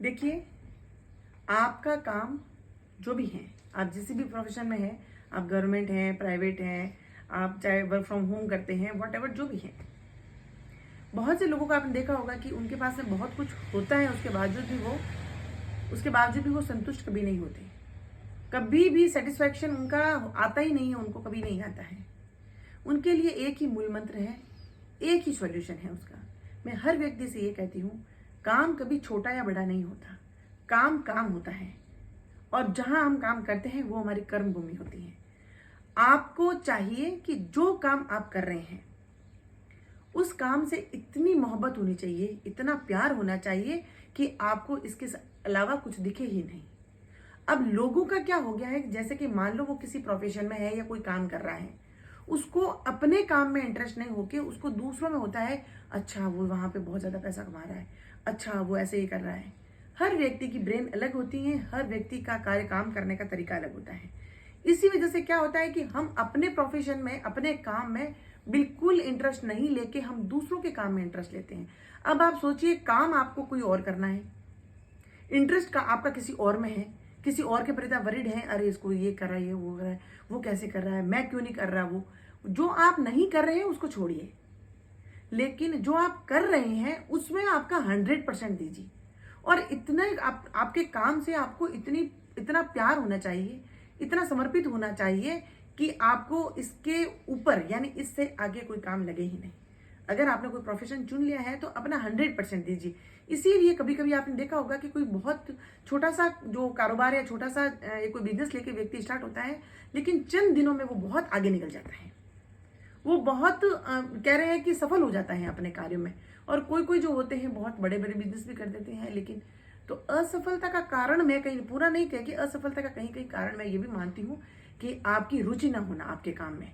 देखिए, आपका काम जो भी है, आप जिस भी प्रोफेशन में हैं, आप गवर्नमेंट हैं, प्राइवेट हैं, आप चाहे वर्क फ्रॉम होम करते हैं, व्हाटएवर जो भी है, बहुत से लोगों को आपने देखा होगा कि उनके पास में बहुत कुछ होता है, उसके बावजूद भी वो संतुष्ट कभी नहीं होते। कभी भी सेटिस्फैक्शन उनका आता ही नहीं है, उनको कभी नहीं आता है। उनके लिए एक ही मूल मंत्र है, एक ही सॉल्यूशन है उसका। मैं हर व्यक्ति से ये कहती हूँ, काम कभी छोटा या बड़ा नहीं होता, काम काम होता है। और जहां हम काम करते हैं वो हमारी कर्म भूमि होती है। आपको चाहिए कि जो काम आप कर रहे हैं उस काम से इतनी मोहब्बत होनी चाहिए, इतना प्यार होना चाहिए कि आपको इसके अलावा कुछ दिखे ही नहीं। अब लोगों का क्या हो गया है, जैसे कि मान लो वो किसी प्रोफेशन में है या कोई काम कर रहा है, उसको अपने काम में इंटरेस्ट नहीं होके उसको दूसरों में होता है। अच्छा, वो वहां पे बहुत ज्यादा पैसा कमा रहा है, अच्छा वो ऐसे ही कर रहा है। हर व्यक्ति की ब्रेन अलग होती है, हर व्यक्ति का कार्य काम करने का तरीका अलग होता है। इसी वजह से क्या होता है कि हम अपने प्रोफेशन में, अपने काम में बिल्कुल इंटरेस्ट नहीं लेके हम दूसरों के काम में इंटरेस्ट लेते हैं। अब आप सोचिए, काम आपको कोई और करना है, इंटरेस्ट का आपका किसी और में है, किसी और के प्रति वरिड है, अरे इसको ये कर रहा है, ये वो कर रहा है, वो कैसे कर रहा है, मैं क्यों नहीं कर रहा। वो जो आप नहीं कर रहे हैं उसको छोड़िए, लेकिन जो आप कर रहे हैं उसमें आपका 100% दीजिए। और इतना आपके काम से आपको इतना प्यार होना चाहिए, इतना समर्पित होना चाहिए कि आपको इसके ऊपर यानी इससे आगे कोई काम लगे ही नहीं। अगर आपने कोई प्रोफेशन चुन लिया है तो अपना 100% दीजिए। इसीलिए कभी कभी आपने देखा होगा कि कोई बहुत छोटा सा जो कारोबार या छोटा सा कोई बिजनेस लेके व्यक्ति स्टार्ट होता है, लेकिन चंद दिनों में वो बहुत आगे निकल जाता है, वो बहुत कह रहे हैं कि सफल हो जाता है अपने कार्यों में। और कोई कोई जो होते हैं बहुत बड़े बड़े बिजनेस भी कर देते हैं, लेकिन तो असफलता का कारण, मैं कहीं पूरा नहीं कह कि असफलता का कहीं कहीं कारण मैं ये भी मानती हूँ कि आपकी रुचि ना होना आपके काम में।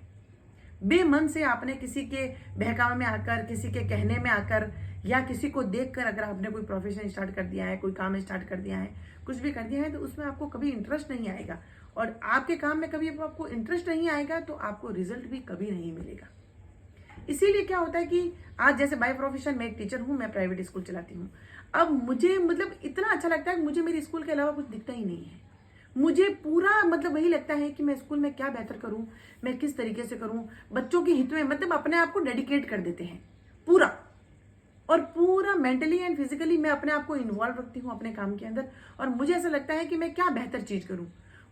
बेमन से आपने किसी के बहकावे में आकर, किसी के कहने में आकर या किसी को देखकर अगर आपने कोई प्रोफेशन स्टार्ट कर दिया है, कोई काम स्टार्ट कर दिया है, कुछ भी कर दिया है, तो उसमें आपको कभी इंटरेस्ट नहीं आएगा। और आपके काम में कभी आपको इंटरेस्ट नहीं आएगा तो आपको रिजल्ट भी कभी नहीं मिलेगा। इसीलिए क्या होता है कि आज जैसे बाय प्रोफेशन मैं एक टीचर हूं, मैं प्राइवेट स्कूल चलाती हूँ। अब मुझे इतना अच्छा लगता है कि मुझे मेरी स्कूल के अलावा कुछ दिखता ही नहीं है। मुझे पूरा वही लगता है कि मैं स्कूल में क्या बेहतर करूं, मैं किस तरीके से करूं, बच्चों के हित में अपने आप को डेडिकेट कर देते हैं पूरा। और पूरा मेंटली एंड फिजिकली मैं अपने आप को इन्वॉल्व रखती हूँ अपने काम के अंदर। और मुझे ऐसा लगता है कि मैं क्या बेहतर चीज करूं,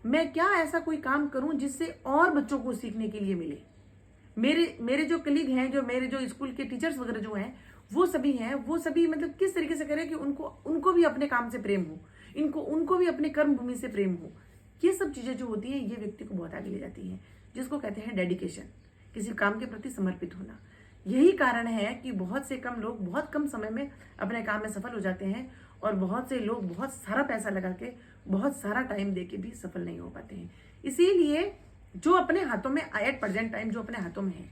मैं क्या ऐसा कोई काम करूं जिससे और बच्चों को सीखने के लिए मिले। मेरे जो कलीग हैं, जो मेरे जो स्कूल के टीचर्स वगैरह जो हैं, वो सभी किस तरीके से करें कि उनको भी अपने काम से प्रेम हो, उनको भी अपने कर्म भूमि से प्रेम हो। ये सब चीजें जो होती हैं ये व्यक्ति को बहुत आगे ले जाती हैं, जिसको कहते हैं डेडिकेशन, किसी काम के प्रति समर्पित होना। यही कारण है कि बहुत से कम लोग बहुत कम समय में अपने काम में सफल हो जाते हैं, और बहुत से लोग बहुत सारा पैसा लगा के, बहुत सारा टाइम दे के भी सफल नहीं हो पाते हैं। इसीलिए जो अपने हाथों में एट प्रेजेंट टाइम, जो अपने हाथों में है,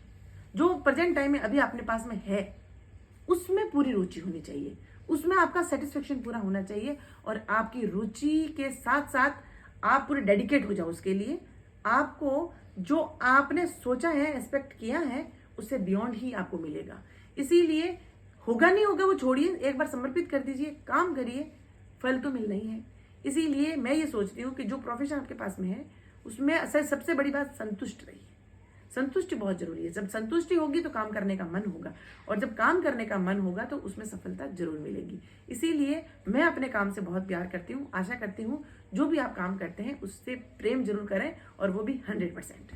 जो प्रेजेंट टाइम में अभी अपने पास में है, उसमें पूरी रुचि होनी चाहिए, उसमें आपका सेटिस्फेक्शन पूरा होना चाहिए। और आपकी रुचि के साथ साथ आप पूरे डेडिकेट हो जाओ उसके लिए। आपको जो आपने सोचा है, एक्सपेक्ट किया है, उससे बियॉन्ड ही आपको मिलेगा। इसीलिए होगा नहीं होगा वो छोड़िए, एक बार समर्पित कर दीजिए, काम करिए, फल तो मिलना ही है। इसीलिए मैं ये सोचती हूँ कि जो प्रोफेशन आपके पास में है उसमें सबसे बड़ी बात संतुष्ट रहिए। संतुष्टि बहुत जरूरी है। जब संतुष्टि होगी तो काम करने का मन होगा, और जब काम करने का मन होगा तो उसमें सफलता जरूर मिलेगी। इसीलिए मैं अपने काम से बहुत प्यार करती हूँ। आशा करती हूँ जो भी आप काम करते हैं उससे प्रेम जरूर करें, और वो भी 100%।